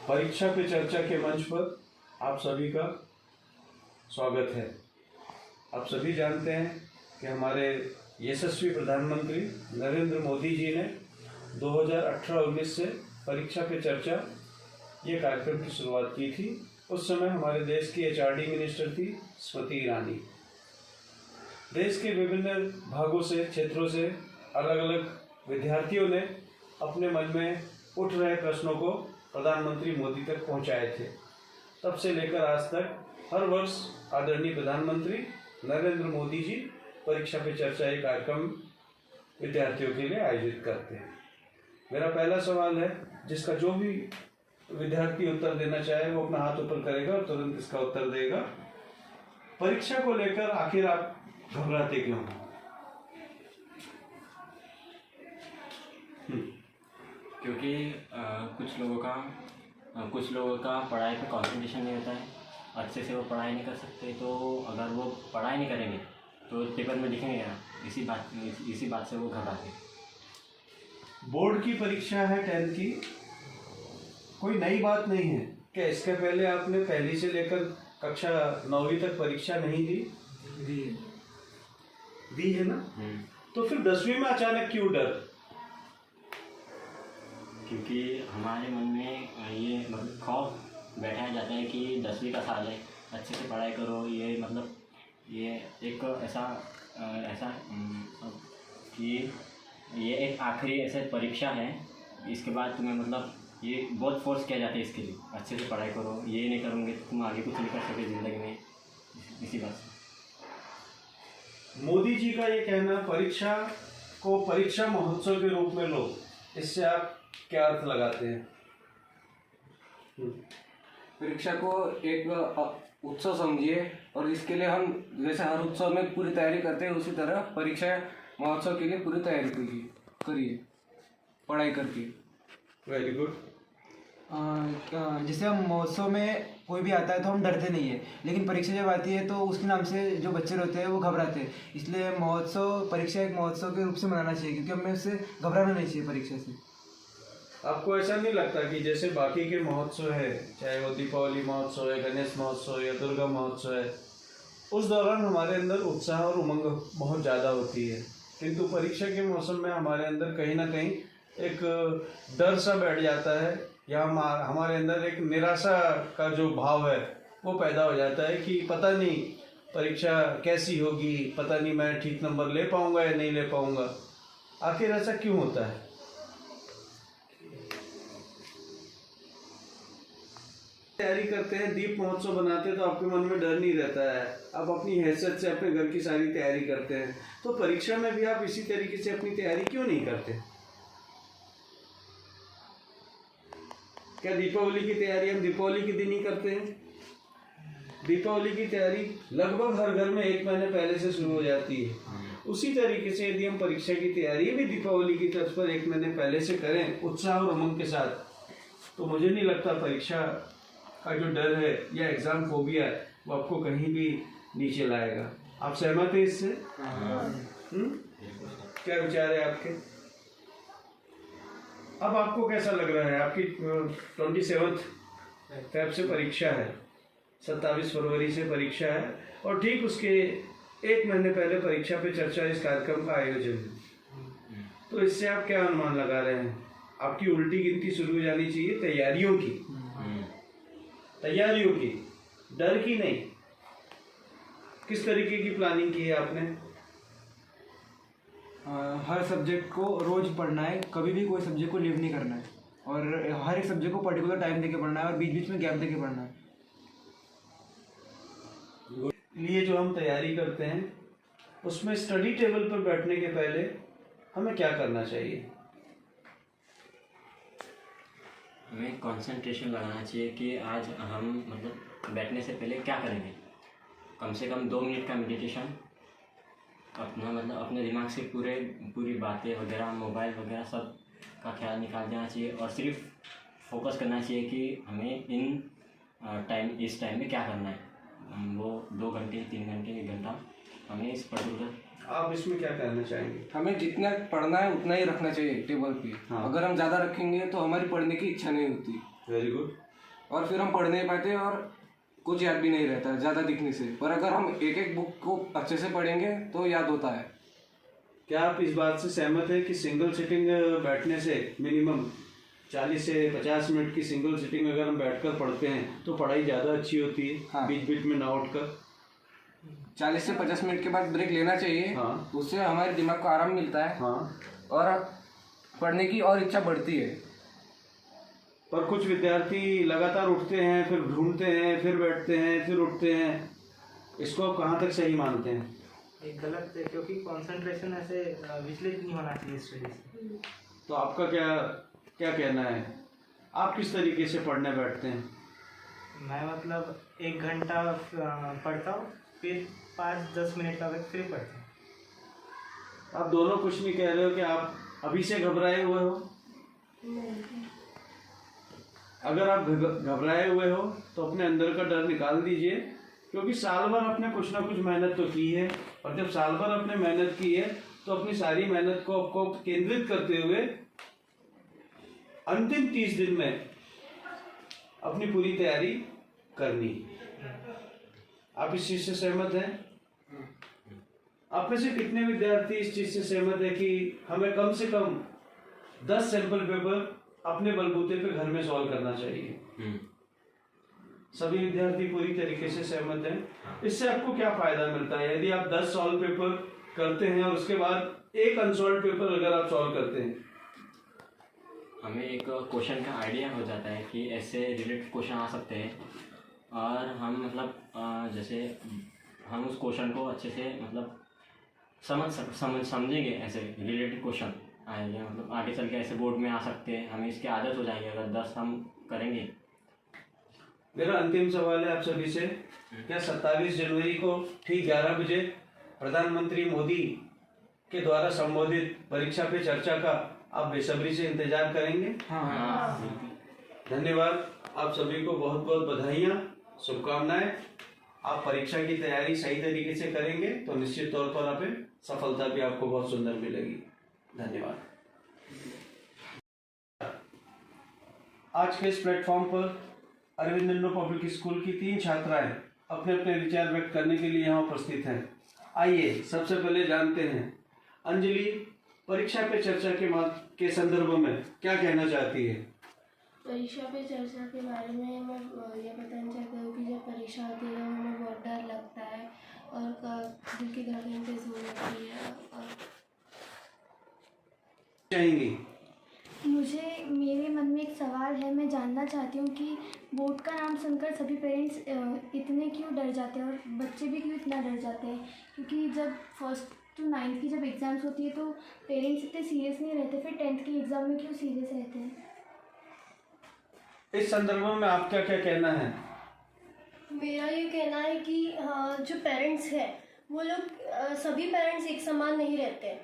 परीक्षा पे चर्चा के मंच पर आप सभी का स्वागत है। आप सभी जानते हैं कि हमारे यशस्वी प्रधानमंत्री नरेंद्र मोदी जी ने 2018-19 से परीक्षा पे चर्चा ये कार्यक्रम की शुरुआत की थी। उस समय हमारे देश की एचआरडी मिनिस्टर थी स्मृति ईरानी। देश के विभिन्न भागों से, क्षेत्रों से अलग अलग विद्यार्थियों ने अपने मन में उठ रहे प्रश्नों को प्रधानमंत्री मोदी तक पहुंचाए थे। तब से लेकर आज तक हर वर्ष आदरणीय प्रधानमंत्री नरेंद्र मोदी जी परीक्षा पे चर्चा एक कार्यक्रम विद्यार्थियों के लिए आयोजित करते हैं। मेरा पहला सवाल है, जिसका जो भी विद्यार्थी उत्तर देना चाहे वो अपना हाथ ऊपर करेगा और तुरंत इसका उत्तर देगा। परीक्षा को लेकर आखिर आप घबराते क्यों? क्योंकि कुछ लोगों का पढ़ाई पे कंसंट्रेशन नहीं होता है, अच्छे से वो पढ़ाई नहीं कर सकते। तो अगर वो पढ़ाई नहीं करेंगे तो पेपर में लिखेंगे ना, इसी बात से वो घबराते हैं। बोर्ड की परीक्षा है 10th की, कोई नई बात नहीं है क्या? इसके पहले आपने पहली से लेकर कक्षा 9वीं तक परीक्षा नहीं दी है ना? तो फिर 10वीं में अचानक क्यों डर? क्योंकि हमारे मन में ये मतलब खौफ बैठाया जाता है कि 10वीं का साल है, अच्छे से पढ़ाई करो। ये एक ऐसा कि ये एक आखिरी ऐसे परीक्षा है, इसके बाद तुम्हें मतलब ये बहुत फोर्स किया जाता है इसके लिए, अच्छे से पढ़ाई करो, ये नहीं करोगे तो तुम आगे कुछ नहीं कर सकते ज़िंदगी में। इसी बात से मोदी जी का ये कहना, परीक्षा को परीक्षा महोत्सव के रूप में लो, इससे आप क्या अर्थ लगाते हैं? परीक्षा को एक उत्सव समझिए और इसके लिए हम जैसे हर उत्सव में पूरी तैयारी करते हैं, उसी तरह परीक्षा महोत्सव के लिए पूरी तैयारी करिए पढ़ाई करके। Very good. जैसे हम महोत्सव में कोई भी आता है तो हम डरते नहीं है, लेकिन परीक्षा जब आती है तो उसके नाम से जो बच्चे होते हैं वो घबराते हैं। इसलिए परीक्षा एक महोत्सव के रूप से मनाना चाहिए, क्योंकि हमें उससे घबराना नहीं चाहिए परीक्षा से। आपको ऐसा नहीं लगता कि जैसे बाकी के महोत्सव है, चाहे वो दीपावली महोत्सव है, गणेश महोत्सव या दुर्गा महोत्सव है, उस दौरान हमारे अंदर उत्साह और उमंग बहुत ज़्यादा होती है, किंतु परीक्षा के मौसम में हमारे अंदर कहीं ना कहीं एक डर सा बैठ जाता है, या हमारे अंदर एक निराशा का जो भाव है वो पैदा हो जाता है कि पता नहीं परीक्षा कैसी होगी, पता नहीं मैं ठीक नंबर ले पाऊंगा या नहीं ले पाऊंगा। आखिर ऐसा क्यों होता है? तैयारी करते हैं, दीप महोत्सव बनाते हैं तो आपके मन में डर नहीं रहता है, आप अपनी हैसियत से अपने घर की सारी तैयारी करते हैं। तो परीक्षा में भी आप इसी तरीके से अपनी तैयारी क्यों नहीं करते? क्या दीपावली की तैयारी हम दीपावली के दिन ही करते हैं? दीपावली की तैयारी लगभग हर घर में 1 महीने पहले से शुरू हो जाती है। उसी तरीके से यदि हम परीक्षा की तैयारी भी दीपावली की तर्ज पर 1 महीने पहले से करें उत्साह और उमंग के साथ, तो मुझे नहीं लगता परीक्षा का जो डर है या एग्जाम फोबिया है वो आपको कहीं भी नीचे लाएगा। आप सहमत हैं इससे? क्या विचार है आपके? अब आपको कैसा लग रहा है? आपकी 27 फेब से परीक्षा है, 27 फरवरी से परीक्षा है, और ठीक उसके 1 महीने पहले परीक्षा पे चर्चा इस कार्यक्रम का आयोजन है। तो इससे आप क्या अनुमान लगा रहे हैं? आपकी उल्टी गिनती शुरू हो जानी चाहिए तैयारियों की, डर की नहीं। किस तरीके की प्लानिंग की है आपने? हर सब्जेक्ट को रोज पढ़ना है, कभी भी कोई सब्जेक्ट को लीव नहीं करना है, और हर एक सब्जेक्ट को पर्टिकुलर टाइम देके पढ़ना है और बीच बीच में गैप देके पढ़ना है। लिए जो हम तैयारी करते हैं उसमें स्टडी टेबल पर बैठने के पहले हमें क्या करना चाहिए? हमें कंसंट्रेशन लगाना चाहिए कि आज हम मतलब बैठने से पहले क्या करेंगे। कम से कम 2 मिनट का मेडिटेशन, अपने दिमाग से पूरी बातें वगैरह, मोबाइल वगैरह सब का ख्याल निकाल देना चाहिए, और सिर्फ फोकस करना चाहिए कि हमें इस टाइम में क्या करना है। वो 2 घंटे, 3 घंटे, 1 घंटा हमें इस पर्टिकुलर आप इसमें क्या कहना चाहेंगे? हमें जितना पढ़ना है उतना ही रखना चाहिए टेबल पे। हाँ। अगर हम ज़्यादा रखेंगे तो हमारी पढ़ने की इच्छा नहीं होती। Very good. और फिर हम पढ़ नहीं पाते और कुछ याद भी नहीं रहता ज़्यादा दिखने से। पर अगर हम एक एक बुक को अच्छे से पढ़ेंगे तो याद होता है। क्या आप इस बात से सहमत हैं कि सिंगल सिटिंग बैठने से मिनिमम 40 से 50 मिनट की सिंगल सिटिंग अगर हम बैठकर पढ़ते हैं तो पढ़ाई ज़्यादा अच्छी होती है? हाँ। बीच बीच में ना उठकर 40 से 50 मिनट के बाद ब्रेक लेना चाहिए। हाँ। उससे हमारे दिमाग को आराम मिलता है हाँ। और पढ़ने की और इच्छा बढ़ती है। पर कुछ विद्यार्थी लगातार उठते हैं, फिर ढूंढते हैं, फिर बैठते हैं, फिर उठते हैं। इसको आप कहाँ तक सही मानते हैं? एक गलत है, क्योंकि कंसंट्रेशन ऐसे विचलित नहीं होना चाहिए स्टडी से। तो आपका क्या क्या कहना है? आप किस तरीके से पढ़ने बैठते हैं? मैं मतलब 1 घंटा पढ़ता हूँ, फिर 5-10 मिनट का फिर पढ़ता हूँ। आप दोनों कुछ नहीं कह रहे हो कि आप अभी से घबराए हुए हो? अगर आप घबराए हुए हो तो अपने अंदर का डर निकाल दीजिए, क्योंकि साल भर आपने कुछ ना कुछ मेहनत तो की है, और जब साल भर आपने मेहनत की है तो अपनी सारी मेहनत को आपको केंद्रित करते हुए अंतिम 30 दिन में अपनी पूरी तैयारी करनी। आप इस चीज से सहमत हैं? आप में से कितने विद्यार्थी इस चीज से सहमत है कि हमें कम से कम 10 सैंपल पेपर अपने बलबूते पे घर में सॉल्व करना चाहिए? सभी विद्यार्थी पूरी तरीके से सहमत हैं। इससे आपको क्या फायदा मिलता है यदि आप 10 सॉल्व पेपर करते हैं और उसके बाद एक अनसॉल्व पेपर अगर आप सॉल्व करते हैं? हमें एक क्वेश्चन का आइडिया हो जाता है कि ऐसे रिलेटेड क्वेश्चन आ सकते हैं, और हम मतलब जैसे हम उस क्वेश्चन को अच्छे से मतलब समझेंगे। ऐसे रिलेटेड क्वेश्चन आएंगे, मतलब आगे चल के ऐसे बोर्ड में आ सकते हैं, हमें इसकी आदत हो जाएगी अगर 10 हम करेंगे। मेरा अंतिम सवाल है आप सभी से, क्या 27 जनवरी को ठीक 11 बजे प्रधानमंत्री मोदी के द्वारा संबोधित परीक्षा पे चर्चा का आप बेसब्री से इंतजार करेंगे? हाँ। धन्यवाद। आप सभी को बहुत बहुत बधाइयाँ, शुभकामनाएं। आप परीक्षा की तैयारी सही तरीके से करेंगे तो निश्चित तौर पर आप सफलता भी आपको बहुत सुंदर मिलेगी। धन्यवाद। आज के इस प्लेटफॉर्म पर अरविंद इंडो पब्लिक स्कूल की 3 छात्राएं अपने अपने विचार व्यक्त करने के लिए यहाँ उपस्थित हैं। आइए सबसे पहले जानते हैं अंजलि परीक्षा पे चर्चा के संदर्भ में क्या कहना चाहती है। परीक्षा पे चर्चा के बारे में मैं ये बताना चाहती हूँ कि जब परीक्षा होती है हमें बहुत डर लगता है और दिल की धड़कन तेज हो जाती है। और चाहेंगी? मुझे मेरे मन में एक सवाल है, मैं जानना चाहती हूँ कि बोर्ड का नाम सुनकर सभी पेरेंट्स इतने क्यों डर जाते हैं और बच्चे भी क्यों इतना डर जाते हैं, क्योंकि जब 1st to 9th की जब एग्ज़ाम्स होती है तो पेरेंट्स इतने सीरियस नहीं रहते, फिर 10th की एग्ज़ाम में क्यों सीरियस रहते हैं? इस संदर्भ में आपका क्या कहना है? मेरा ये कहना है कि जो पेरेंट्स हैं वो लोग सभी पेरेंट्स एक समान नहीं रहते।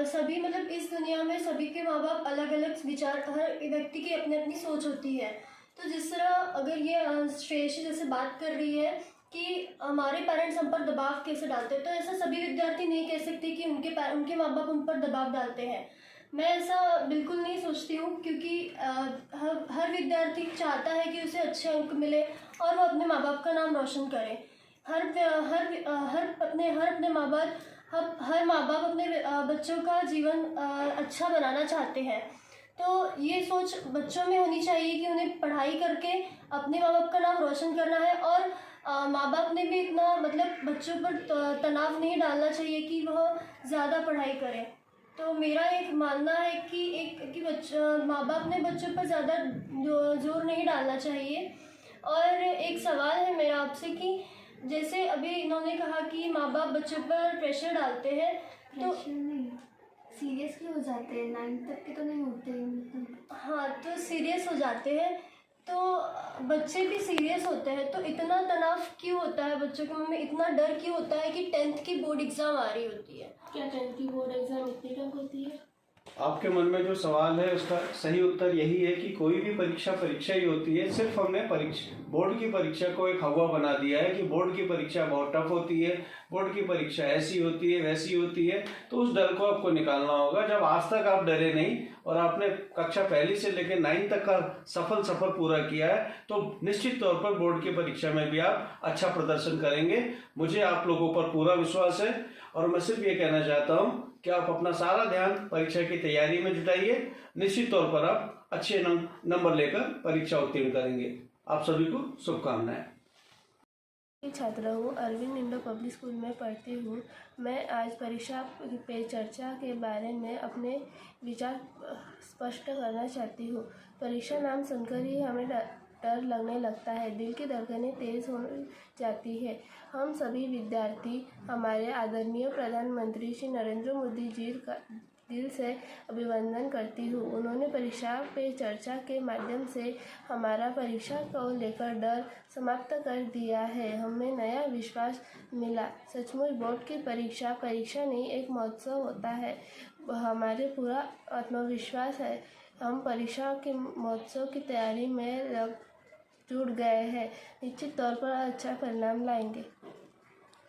सभी मतलब इस दुनिया में सभी के माँ बाप अलग अलग विचार, हर व्यक्ति की अपनी अपनी सोच होती है। तो जिस तरह अगर ये श्रेयसी जैसे बात कर रही है कि हमारे पेरेंट्स हम पर दबाव कैसे डालते हैं, तो ऐसा सभी विद्यार्थी नहीं कह सकते कि उनके माँ बाप उन पर दबाव डालते हैं। मैं ऐसा बिल्कुल नहीं सोचती हूँ, क्योंकि हर विद्यार्थी चाहता है कि उसे अच्छे अंक मिले और वो अपने माँ बाप का नाम रोशन करे। हर माँ बाप अपने बच्चों का जीवन अच्छा बनाना चाहते हैं। तो ये सोच बच्चों में होनी चाहिए कि उन्हें पढ़ाई करके अपने माँ बाप का नाम रोशन करना है, और माँ बाप ने भी इतना मतलब बच्चों पर तनाव नहीं डालना चाहिए कि वह ज़्यादा पढ़ाई करें। तो मेरा एक मानना है कि माँ बाप ने बच्चों पर ज़्यादा जोर नहीं डालना चाहिए। और एक सवाल है मेरा आपसे कि जैसे अभी इन्होंने कहा कि माँ बाप बच्चों पर प्रेशर डालते हैं, तो सीरियस क्यों हो जाते हैं? 9th तक के तो नहीं होते। हाँ, तो सीरियस हो जाते हैं, तो बच्चे भी सीरियस होते हैं। तो इतना तनाव क्यों होता है बच्चों के मन में, इतना डर क्यों होता है कि 10th की बोर्ड एग्ज़ाम आ रही होती है? क्या 10th की बोर्ड एग्ज़ाम इतनी टफ होती है? आपके मन में जो सवाल है उसका सही उत्तर यही है कि कोई भी परीक्षा ही होती है। सिर्फ हमने बोर्ड की परीक्षा को एक हवा बना दिया है कि बोर्ड की परीक्षा बहुत टफ होती है, बोर्ड की परीक्षा ऐसी होती है वैसी होती है। तो उस डर को आपको निकालना होगा। जब आज तक आप डरे नहीं और आपने कक्षा पहली से लेकर 9 तक का सफल सफर पूरा किया है, तो निश्चित तौर पर बोर्ड की परीक्षा में भी आप अच्छा प्रदर्शन करेंगे। मुझे आप लोगों पर पूरा विश्वास है और मैं सिर्फ ये कहना चाहता हूँ कि आप अपना सारा ध्यान परीक्षा की तैयारी में जुटाइए। निश्चित तौर पर आप अच्छे नंबर लेकर परीक्षा उत्तीर्ण करेंगे। आप सभी को शुभकामनाएं। छात्र हूँ, अरविंद इंडो पब्लिक स्कूल में पढ़ती हूँ। मैं आज परीक्षा पे चर्चा के बारे में अपने विचार स्पष्ट करना चाहती हूँ। परीक्षा नाम सुनकर ही हमें डर लगने लगता है, दिल की धड़कनें तेज़ हो जाती है। हम सभी विद्यार्थी हमारे आदरणीय प्रधानमंत्री श्री नरेंद्र मोदी जी का दिल से अभिनंदन करती हूँ। उन्होंने परीक्षा पे चर्चा के माध्यम से हमारा परीक्षा को लेकर डर समाप्त कर दिया है। हमें नया विश्वास मिला। सचमुच बोर्ड की परीक्षा नहीं, एक महोत्सव होता है। हमारे पूरा आत्मविश्वास है। हम परीक्षा के महोत्सव की तैयारी में जुट गए हैं। निश्चित तौर पर अच्छा परिणाम लाएंगे।